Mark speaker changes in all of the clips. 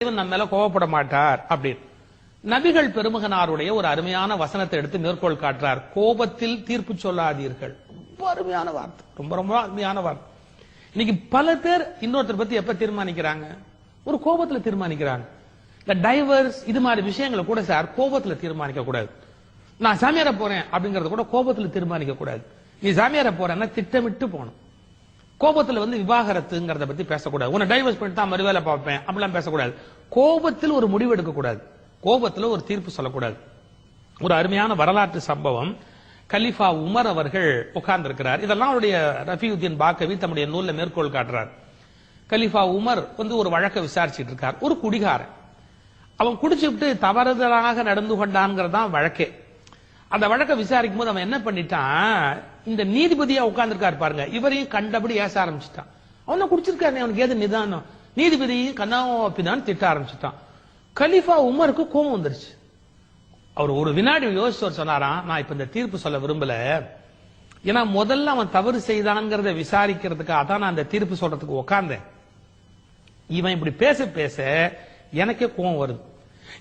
Speaker 1: நம்ம மேல கோவப்பட மாட்டார் அப்படின்னு நபிகள் பெருமகனாருடைய ஒரு அருமையான வசனத்தை எடுத்து மேற்கோள் காட்டுறார். கோபத்தில் தீர்ப்பு சொல்லாதீர்கள். ரொம்ப அருமையான வார்த்தை, ரொம்ப ரொம்ப அருமையான வார்த்தை. இன்னைக்கு பல பேர் இன்னொருத்தர் பத்தி எப்ப தீர்மானிக்கிறாங்க? ஒரு கோபத்துல தீர்மானிக்கிறாங்க. இந்த டைவர்ஸ் இது மாதிரி விஷயங்களை கூட சார் கோபத்துல தீர்மானிக்க கூடாது. நான் சாமியார போறேன் அப்படிங்கறத கூட கோபத்துல தீர்மானிக்க கூடாது. நீ சாமியார போறேன்னா திட்டமிட்டு போகணும். கோபத்துல விவாகரத்துங்கிறத பத்தி பேசக்கூடாது. உன்னை டைவர்ஸ் பண்ணிட்டு தான் மறுவேலை பார்ப்பேன் அப்படிலாம் பேசக்கூடாது. கோபத்தில் ஒரு முடிவு எடுக்க கூடாது. கோபத்துல ஒரு தீர்ப்பு சொல்லக்கூடாது. ஒரு அருமையான வரலாற்று சம்பவம். கலிஃபா உமர் அவர்கள் உட்கார்ந்து இருக்கிறார். இதெல்லாம் அவருடைய ரஃபியுத்தீன் பாக்கவி தம்முடைய நூல்ல மேற்கோள் காட்டுறார். கலிஃபா உமர் ஒரு வழக்கை விசாரிச்சுட்டு இருக்கார். ஒரு குடிகாரன் அவன் குடிச்சுட்டு தவறுதலாக நடந்து கொண்டான்ங்கிறதான் வழக்கே. அந்த வழக்கை விசாரிக்கும் போது அவன் என்ன பண்ணிட்டான், இந்த நீதிபதியா உட்கார்ந்துருக்காரு பாருங்க, இவரையும் கண்டபடி ஏச ஆரம்பிச்சுட்டான். அவன் குடிச்சிருக்காரு, அவனுக்கு ஏது நிதானம், நீதிபதியும் கண்ணாப்பிதான் திட்ட ஆரம்பிச்சுட்டான். கலிஃபா உமருக்கு கோபம் வந்துருச்சு. அவர் ஒரு வினாடி யோசிச்சு சொன்னாராம், நான் இப்ப இந்த தீர்ப்பு சொல்ல விரும்பல, ஏன்னா முதல்ல அவன் தவறு செய்தான்ங்கிறத விசாரிக்கிறதுக்காக தான் நான் அந்த தீர்ப்பு சொல்றதுக்கு உட்கார்ந்தேன். இவன் இப்படி பேச பேச எனக்கே கோபம் வருது.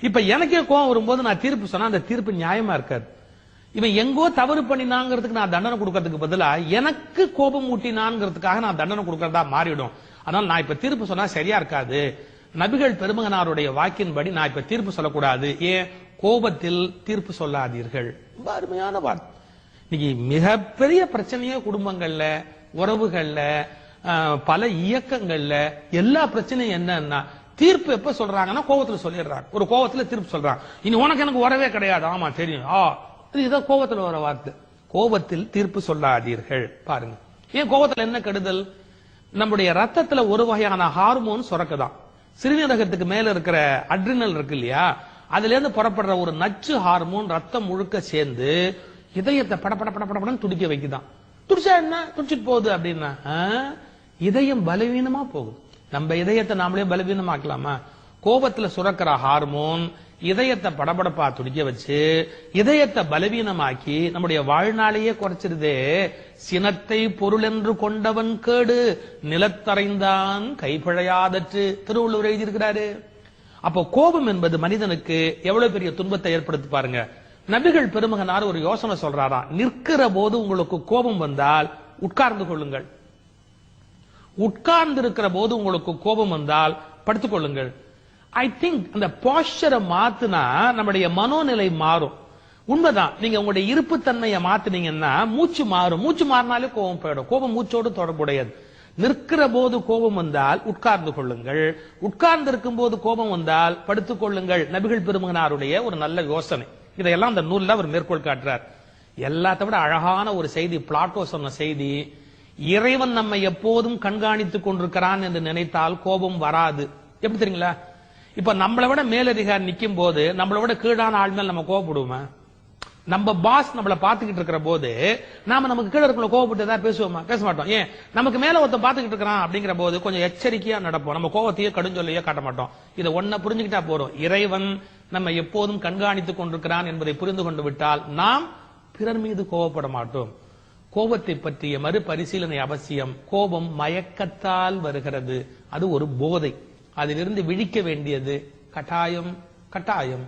Speaker 1: இப்ப எனக்கே கோபம் வரும்போது நான் தீர்ப்பு சொன்னா அந்த தீர்ப்பு நியாயமா இருக்காது. இவன் எங்கோ தவறு பண்ணினாங்கிறதுக்கு நான் தண்டனை கொடுக்கறதுக்கு பதிலா எனக்கு கோபம் ஊட்டினான்ங்கிறதுக்காக நான் தண்டனை கொடுக்கறதா மாறிடும். அதனால நான் இப்ப தீர்ப்பு சொன்னா சரியா இருக்காது. நபிகள் பெருமகனாருடைய வாக்கின்படி நான் இப்ப தீர்ப்பு சொல்லக்கூடாது. ஏன்? கோபத்தில் தீர்ப்பு சொல்லாதீர்கள். ரொம்ப அருமையான வார்த்தை. இன்னைக்கு மிகப்பெரிய பிரச்சனையே குடும்பங்கள்ல, உறவுகள்ல, பல இயக்கங்கள்ல எல்லா பிரச்சனையும் என்னன்னா தீர்ப்பு எப்ப சொல்றாங்கன்னா கோபத்துல சொல்லிடுறாங்க. ஒரு கோபத்துல தீர்ப்பு சொல்றாங்க. இனி உனக்கு எனக்கு உறவே கிடையாது. ஆமா தெரியும். இதுதான் கோபத்துல வர வார்த்தை. கோபத்தில் தீர்ப்பு சொல்லாதீர்கள். பாருங்க, ஏன் கோபத்துல என்ன கெடுதல்? நம்முடைய ரத்தத்துல ஒரு வகையான ஹார்மோன் சுரக்குதான். சிறுநீரகத்துக்கு மேல இருக்கிற அட்ரினல் இருக்கு இல்லையா, அதுல இருந்து புறப்படுற ஒரு நச்சு ஹார்மோன் ரத்தம் முழுக்க சேர்ந்து இதயத்தை படபட படபடன்னு துடிக்க வைக்குதான். துடிச்சா என்ன, துடிச்சிட்டு போகுது அப்படின்னா இதயம் பலவீனமா போகுது. நம்ம இதயத்தை நாமளே பலவீனமாக்கலாமா? கோபத்துல சுரக்கிற ஹார்மோன் இதயத்தை படபடப்பா துடிக்க வச்சு இதயத்தை பலவீனமாக்கி நம்முடைய வாழ்நாளையே குறைச்சிருதே. சினத்தை பொருள் என்று கொண்டவன் கேடு, நிலத்தரைந்தான் கைப்பிழையாதற்று திருவள்ளுவர் எழுதியிருக்கிறாரு. அப்போ கோபம் என்பது மனிதனுக்கு எவ்வளவு பெரிய துன்பத்தை ஏற்படுத்தி பாருங்க. நபிகள் பெருமகனார் ஒரு யோசனை சொல்றாரா, நிற்கிற போது உங்களுக்கு கோபம் வந்தால் உட்கார்ந்து கொள்ளுங்கள், உட்கார்ந்து இருக்கிற போது உங்களுக்கு கோபம் வந்தால் படுத்துக் கொள்ளுங்கள். ஐ திங்க் அந்த போஸ்டரை மாத்துனா நம்முடைய மனோநிலை மாறும். உண்மைதான். நீங்க உங்களுடைய இருப்பு தன்மையை மாத்தினீங்கன்னா மூச்சு மாறும். மூச்சு மாறினாலே கோபம் போயிடும். கோபம் மூச்சோடு தொடர்புடையது. நிற்கிற போது கோபம் வந்தால் உட்கார்ந்து கொள்ளுங்கள், உட்கார்ந்து இருக்கும் போது கோபம் வந்தால் படுத்துக் கொள்ளுங்கள். நபிகள் பெருமகனாருடைய ஒரு நல்ல யோசனை. இதையெல்லாம் அந்த நூல்ல அவர் மேற்கோள் காட்டுறார். எல்லாத்த விட அழகான ஒரு செய்தி பிளாட்டோ சொன்ன செய்தி, இறைவன் நம்மை எப்போதும் கண்காணித்துக் கொண்டிருக்கிறான் என்று நினைத்தால் கோபம் வராது. எப்படி தெரியுங்களா? இப்ப நம்மளை விட மேலதிகாரி நிக்கும் போது நம்மளை விட கீழான ஆள் மேல் நம்ம கோபப்படுவோமா? நம்ம பாஸ் நம்மளை பாத்துக்கிட்டு இருக்கிற போது நாம நமக்கு கீழே இருக்கிற கோபப்பட்டு ஏதாவது பேசுவோமா? பேச மாட்டோம். ஏன்? நமக்கு மேல ஒருத்தன் பாத்துக்கிட்டு இருக்கிறான் அப்படிங்கிற போது கொஞ்சம் எச்சரிக்கையா நடப்போம். நம்ம கோபத்தையே கடுஞ்சொல்லையே காட்ட மாட்டோம். இதை ஒன்ன புரிஞ்சுக்கிட்டா போறோம். இறைவன் நம்ம எப்போதும் கண்காணித்துக் கொண்டிருக்கிறான் என்பதை புரிந்து கொண்டு விட்டால் நாம் பிறர் மீது கோபப்பட மாட்டோம். கோபத்தை பற்றிய மறுபரிசீலனை அவசியம். கோபம் மயக்கத்தால் வருகிறது. அது ஒரு போதை. அதிலிருந்து விழிக்க வேண்டியது கட்டாயம் கட்டாயம்.